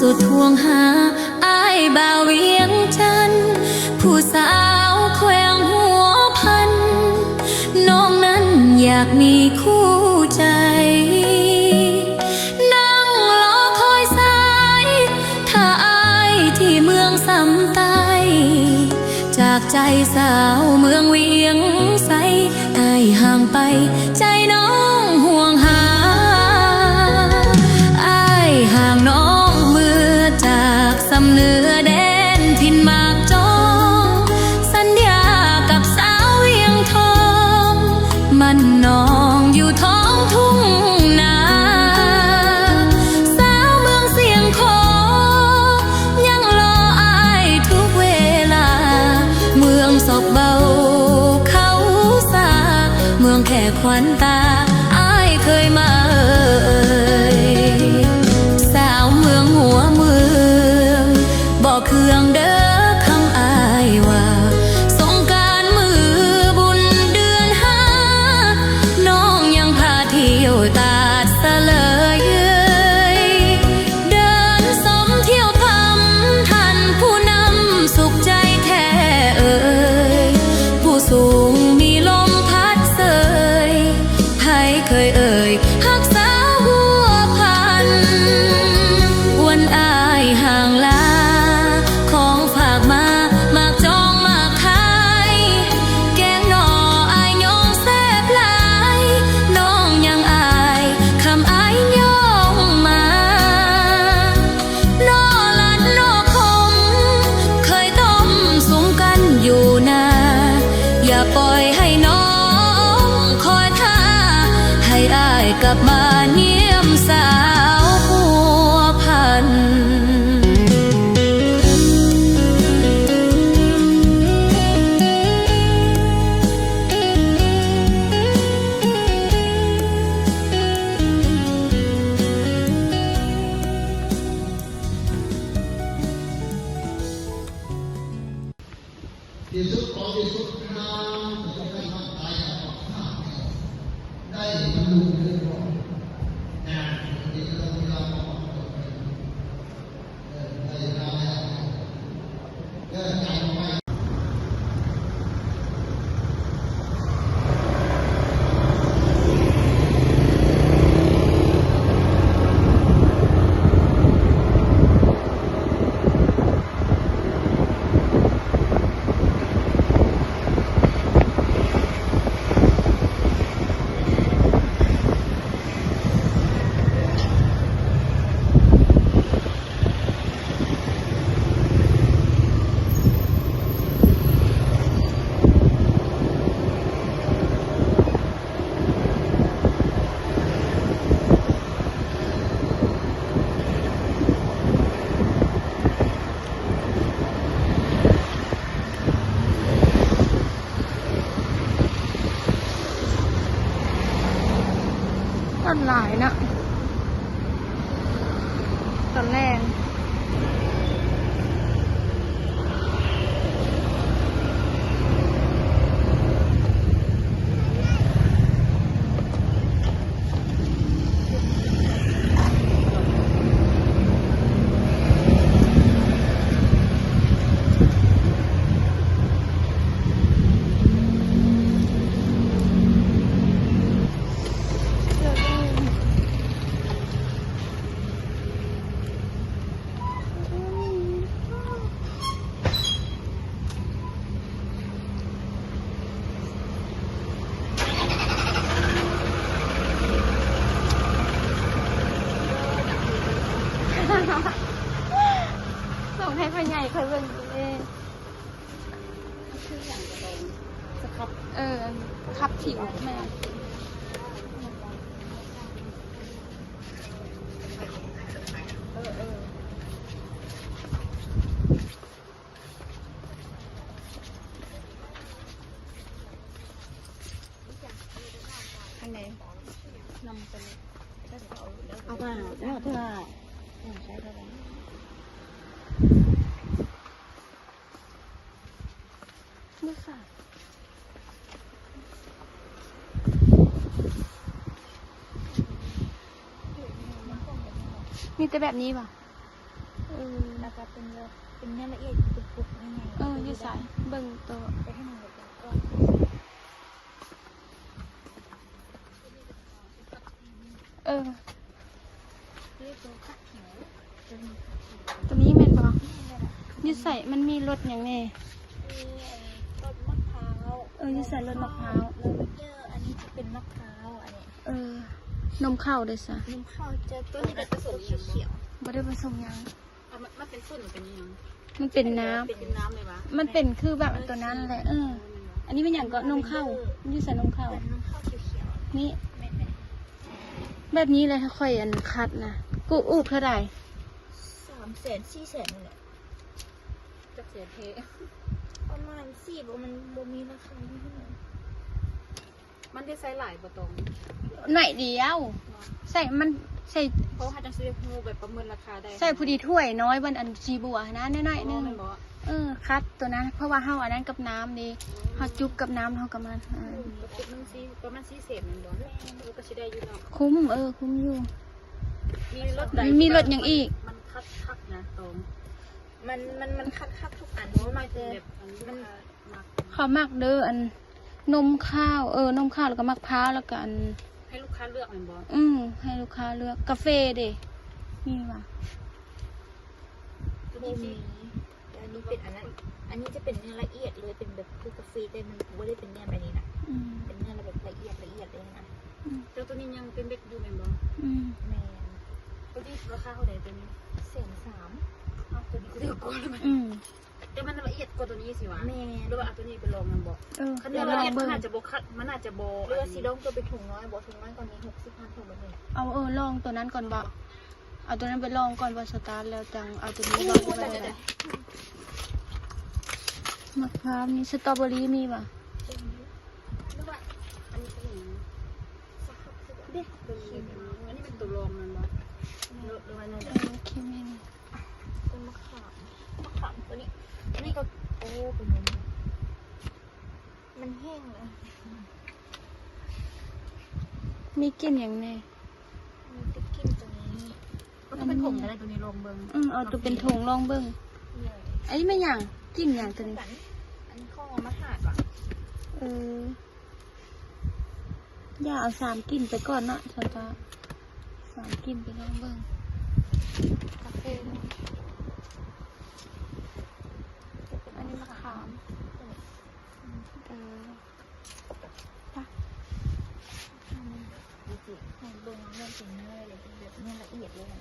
สุดห่วงหาอ้ายบ่าวเวียงจันทน์ผู้สาวแขวงหัวพันน้องนั้นอยากมีคู่ใจนั่งรอคอยสายถ้าอ้ายที่เมืองสำไตจากใจสาวเมืองเวียงใสอ้ายห่างไปใจน้องห่วงหาอ้ายห่างน้องเมื่อจากสำเนือแดนถิ่นหมากจองสัญญากับสาวเวียงทองมันน้องอยู่ท้องทุ่งนาสาวเมืองเสียงขอยังรออ้ายทุกเวลาเมืองศพเบาเขาสาเมืองแค่ขวัญตาอ้ายเคยมาสาวเมืองหัวเมืองบอกเครื่องเด้อคำอ้ายว่าสงกรานต์มือบุญเดือนห้าน้องยังพาเที่ยวตาดสะเลยเดินสมเที่ยวทำท่านผู้นำสุขใจแท้เอ่ยผู้สูงมีลมพัดเสยใครเคยเอ่ยหักสาวหัวพันวันอ้ายห่างลาของฝากมาหมากจองหมากขายแกงหน่ออ้ายยองแซ่บหลายน้องยังอายคำอ้ายยองมาน้อลัดน้อคมเคยต้มสุมกันอยู่นาอย่าปล่อยให้น้องคอยท่าให้อ้ายกลับมาเนียมสาวหัวพันที่สุดของที่สุดน้ำจะได้ร่างกายของข้าได้บรรลุเรื่องของงานที่จะต้องมีเราของตัวเองได้เราได้ใจไว้ ตอนหลายนะตอนแรกส่งให้พ่อใหญ่เคยเบิ่งเองจะขับขับผิวแม่ข้างในนำไปเอาไปเอาเถอะใช้เท่าไหร่ไม่ค่ะมีแต่แบบนี้ป่ะ แล้วก็เป็นเนื้อละเอียดกรุบๆง่ายๆ อยู่ใส่เบิ่งตัว ไปให้มันแบบก็ เรียกตัวขัดเขียวจะมีขัดเขียว ตัวนี้แม่นบ่ นี่เลยนะ อยู่ใส่มันมีรสหยังแน่ มีต้นมะพร้าว อยู่ใส่รสมะพร้าว แล้วเจออันนี้จะเป็นมะพร้าวอันนี้ นมข้าวด้วยซะ น้ำข้าวจะต้นนี้จะผสมเขียว บ่ได้ผสมหยัง มันเป็นฝุ่นหรือเป็นยัง มันเป็นน้ำ เป็นน้ำเลยวะ มันเป็นคือแบบตัวนั้นแหละอันนี้เป็นอย่างก็นมข้าวอยู่ใส่นมข้าว ๆเป็นน้ำข้าวเขียว นี่ ๆไม่เป็น แบบนี้เลยถ้าค่อยอันคัดนะกูอูบเท่าไหร่ 300,000-400,000นี่แหละ จะเสียเท ประมาณ4มันบ่มีราคาที่เท่าไหร่ มันได้ใส่หลายประตอง หน่อยเดียวใส่มันใส่ เพราะว่าจะซื้องูแบบประเมินราคาได้ ใส่พอดีถ้วยน้อยวันอันจีบัวนะน้อยๆนึง มันบอก คัดตัวนั้นเพราะว่าเฮาอันนั้นกับน้ำดีเฮาจุบกับน้ำเฮากับมัน ประมาณ4 เศษมันบอกก็ใช้ได้อยู่เนาะ คุ้มคุ้มอยู่ มีรถ มีรถอย่างอีก มันคัดนะตรง มันคัดทุกอัน เพราะมัน จะ แบบมันมัก เขามักเด้ออันนมข้าวนมข้าวแล้วก็มะพร้าวแล้วก็อัน ให้ลูกค้าเลือกมันบอก ให้ลูกค้าเลือกกาแฟเด้มีว่ะ ตัว บ่ นี้ มี สิ อันนี้เป็นอันนั้นอันนี้จะเป็นเนื้อละเอียดเลยเป็นแบบคือกาแฟแต่มันไม่ได้เป็นเนื้อแบบนี้นะ อืม เป็นเนื้อแบบละเอียดเลยนะ แต่ตัวนี้ยังเป็นเบ็ดอยู่แม่นบอก อืม แม่ ตัวนี้ราคาเท่าไหร่ตัวนี้ 130,000 เอาตัวนี้ก็เรียกกว่ามัน อืม แต่มันละเอียดกว่าตัวนี้สิวะ แม่ หรือว่าตัวนี้ไปลองมันบอก คัน เดี๋ นี้ ยวล ละ อง เอียดมั เบิ่ น ง อาจจะโบคัดมันอาจจะโบ เรือสีดองตัวเป็นถุงน้อยบอกถุงน้อยก่อนนี้60,000ถุงแบบนี้ ลองตัวนั้นก่อนบ่เอาตัวนั้นไปลองก่อนว่าสตาร์ทแล้วจังเอาตัวนี้ลองไปได้มะพร้าวมีสตรอเบอรี่มีป่ะ หรือว่าอันนี้เป็นอย่างนี้เด็กตัวนี้อันนี้เป็นตัวรองมันบอกหรือว่านั่นแหละ คิมิน เป็นมะขามตัวนี้อันนี้ก็โอ้เป็นยังไงมันแห้งเลย มีกลิ่นอย่างแน่ มีตะกินตรงนี้ ก็ต้องเป็นผงอะไรตัวนี้ลองเบิ้ง เอาตัวเป็นถุงลองเบิ่ง เลย อันนี้ไม่อย่างกลิ่นอย่างตัวนี้ อันนี้ข้อมาหาดว่ะ อย่าเอา3กลิ่นไปก่อนเนาะสตาร์3กลิ่นไปลองเบิ่ง กาแฟ อันนี้มะขามปะ ดูสิเห็นเบิ้งมันเป็นเนื้อเลยเป็นแบบเนื้อละเอียดเลยนะ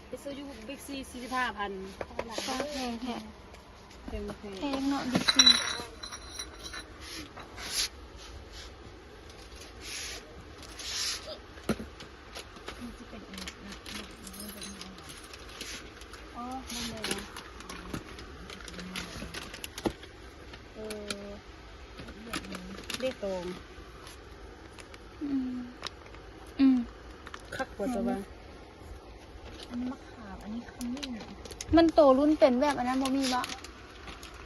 ไปซื้อยูบิ๊กซี45,000 ก็แพงแท้ แพง แพงเนาะดิซี นี่จะเป็นอันนี้นะมันเป็นยังไง อ๋อนั่นเลยนะเรียกตรง คักกว่าตัวบ้าง อันนี้มะขามอันนี้ขมิ้น มันโตรุ่นเป็นแบบอันนั้นบ่มีบ่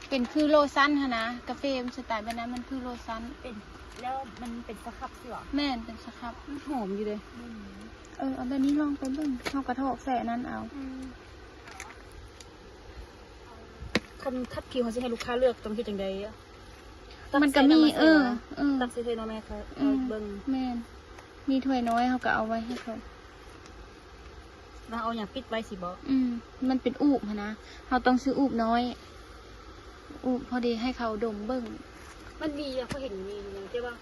เป็นคือโลซันค่ะนะกาแฟมันสไตล์แบบนั้นมันคือโลซัน เป็นแล้วมันเป็นสครับสิหรอ แม่นเป็นสครับ หอมอยู่เลย เอาแบบนี้ลองไปเบิ่งเอากระเทาะแฝนั้นเอา คนคัดคิวเขาจะให้ลูกค้าเลือกตรงที่จังใดอะ มันก็มีตักใส่น้องแม่เขาเบิ้ง แม่นมีถ้วยน้อยเขาก็เอาไว้ให้เขา แล้วเอาอย่างปิดไว้สิบอก มันเป็นอูบหั้นนะเราต้องซื้ออูบน้อย อูบพอดีให้เขาดมเบิ่ง มันมีอะเขาเห็นมีอย่างที่ว่า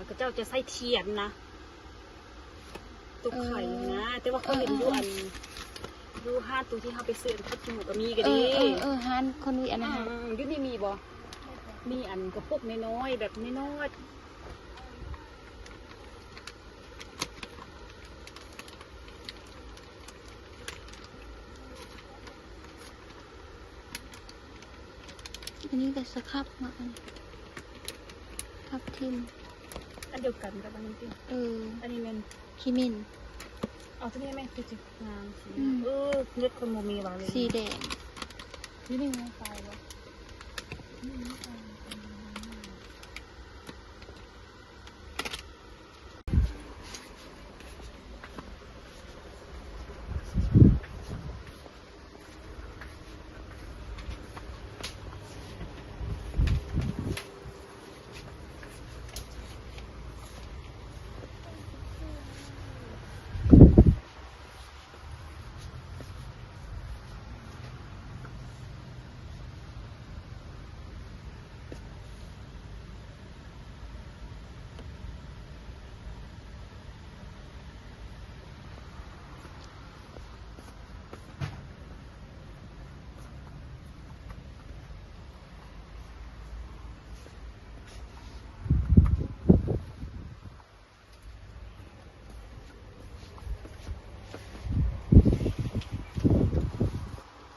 กระเจ้าจะใส่เทียนนะตุกไข่นะแต่ว่าเขาเห็นดูอันดูห้าตัวที่เขาไปซื้อคัดคิวก็มีก็ดี ฮานคนวีอันนั้น ยุนี่มีบ่มีอันกระปุกน้อยๆแบบน้อย อันนี้ก็สครับมาอันทับทิม อันเดียวกันกับอันนี้สิอันนี้มัน คิมิน เอาตัวนี้ไหมคือจะงามสีเลือดคนโมมีวะเลย สีแดง ที่หนึ่งไฟวะ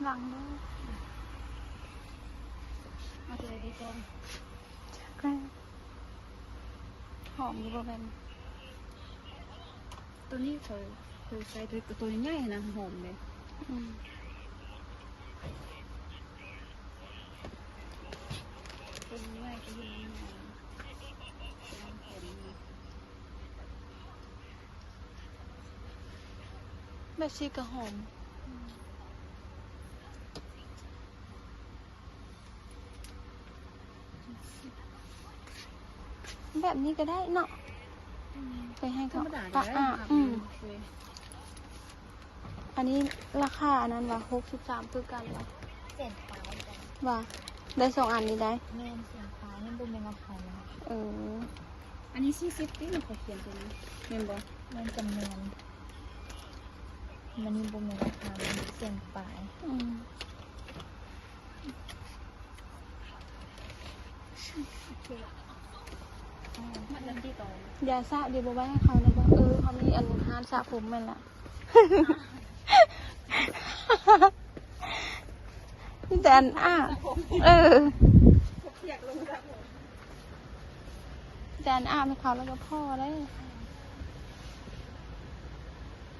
หลังด้วย เอาตัวดีก่อน ใกล้หอมอยู่บ่แม่น ตัวนี้เคยใช้ตัวใหญ่ๆนะหอมเลย อืม ตัวใหญ่ก็ยิ่งหอม แบบชีกระหอมแบบนี้ก็ได้เนาะไปให้ ธร เขา รมดา ปะ ได้ อ่ะ ครับ อืมอันนี้ราคาอันนั้นว่า63คือกันว่า เจ็ดปลายจ้ะ ว่าได้2อันนี้ได้ แม่นเสียงปลายนั่นบุญเป็นราคาเลย เออ อันนี้40ที่มันเขาเขียนตัวนี้เห็นบ่ แม่นจำนวนมันนี่บุญเป็นราคาเลยเสียงปลาย อืม มันนั่นที่ต่อย าสระดีบ่ไว้ให้เขานะบ่เขามีอันหานสระผมแม่นล่ะ นี่แต่อันแต่อันให้เขาแล้วก็พ่อได้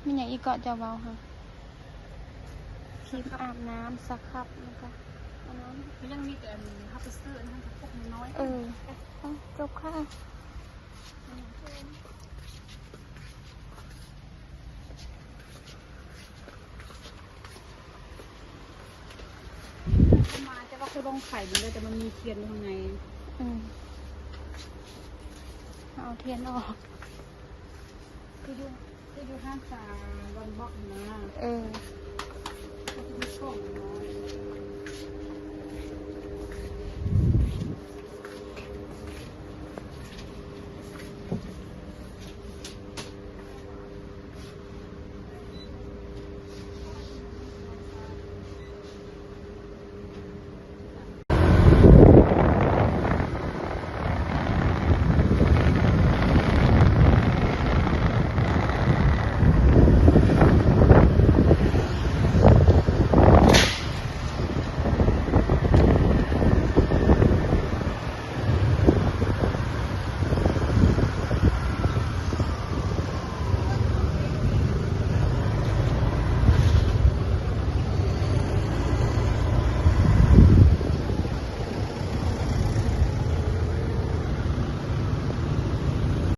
มีอย่างอีกเกาะจะเบาค่ะครีมอาบน้ำสครับแล้วก็อันนั้น มันยังมีแต่อันฮับไปซื้ออันนั้นพวกน้อย เอาจบค่ะ มาจะว่าเขาลงไข่มันเลยแต่มันมีเทียนอยู่ข้างใน เอาเทียนออก คืออยู่ห้างสาวันบล็อกนะ เออ ก็จะมีช่องน้อย